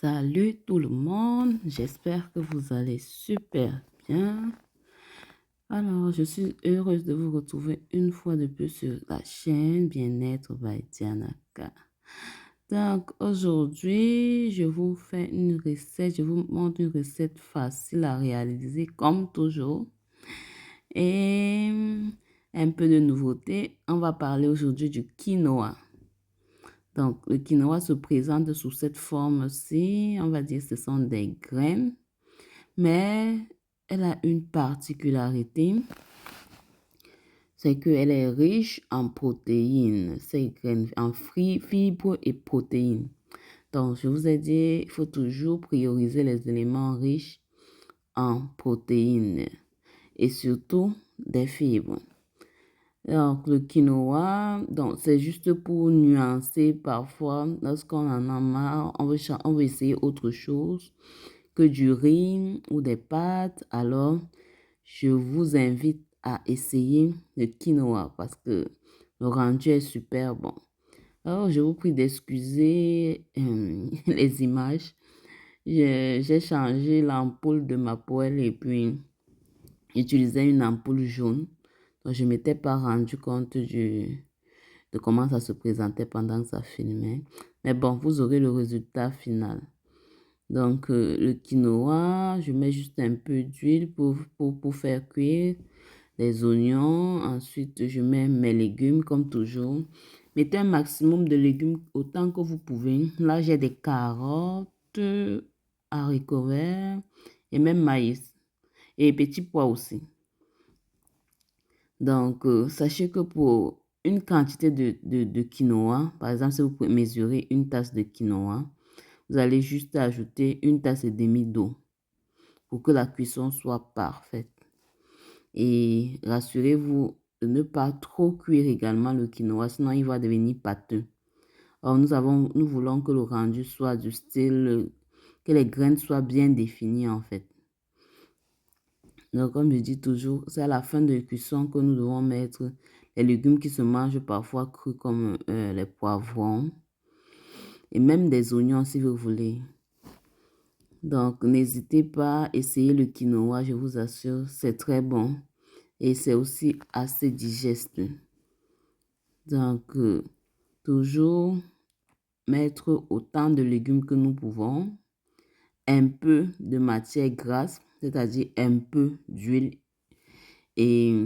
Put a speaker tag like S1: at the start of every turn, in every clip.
S1: Salut tout le monde, j'espère que vous allez super bien. Alors, je suis heureuse de vous retrouver une fois de plus sur la chaîne Bien-être by Dianaka. Donc, aujourd'hui, je vous fais une recette, je vous montre une recette facile à réaliser comme toujours. Et un peu de nouveauté, on va parler aujourd'hui du quinoa. Donc, le quinoa se présente sous cette forme-ci. On va dire que ce sont des graines, mais elle a une particularité, c'est qu'elle est riche en protéines, ces graines, en fibres et protéines. Donc, je vous ai dit, il faut toujours prioriser les éléments riches en protéines et surtout des fibres. Donc, le quinoa, donc c'est juste pour nuancer parfois, lorsqu'on en a marre, on veut essayer autre chose que du riz ou des pâtes. Alors, je vous invite à essayer le quinoa parce que le rendu est super bon. Alors, je vous prie d'excuser les images. J'ai changé l'ampoule de ma poêle et puis j'utilisais une ampoule jaune. Donc, je ne m'étais pas rendu compte de comment ça se présentait pendant que ça filmait. Mais bon, vous aurez le résultat final. Donc, le quinoa, je mets juste un peu d'huile pour faire cuire les oignons. Ensuite, je mets mes légumes comme toujours. Mettez un maximum de légumes autant que vous pouvez. Là, j'ai des carottes, haricots verts et même maïs. Et petits pois aussi. Donc, sachez que pour une quantité de quinoa, par exemple, si vous pouvez mesurer une tasse de quinoa, vous allez juste ajouter une tasse et demie d'eau pour que la cuisson soit parfaite. Et rassurez-vous de ne pas trop cuire également le quinoa, sinon il va devenir pâteux. Or, nous voulons que le rendu soit du style, que les graines soient bien définies en fait. Donc, comme je dis toujours, c'est à la fin de cuisson que nous devons mettre les légumes qui se mangent parfois crus comme les poivrons et même des oignons si vous voulez. Donc, n'hésitez pas à essayer le quinoa, je vous assure, c'est très bon et c'est aussi assez digeste. Donc, toujours mettre autant de légumes que nous pouvons, un peu de matière grasse, c'est-à-dire un peu d'huile et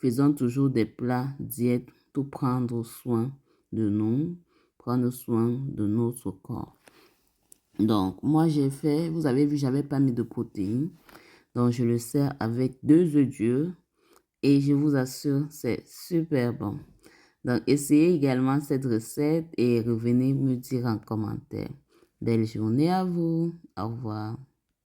S1: faisons toujours des plats diète pour prendre soin de nous, prendre soin de notre corps. Donc, moi, j'ai fait, vous avez vu, j'avais pas mis de protéines. Donc, je le sers avec 2 œufs durs et je vous assure, c'est super bon. Donc, essayez également cette recette et revenez me dire en commentaire. Belle journée à vous. Au revoir.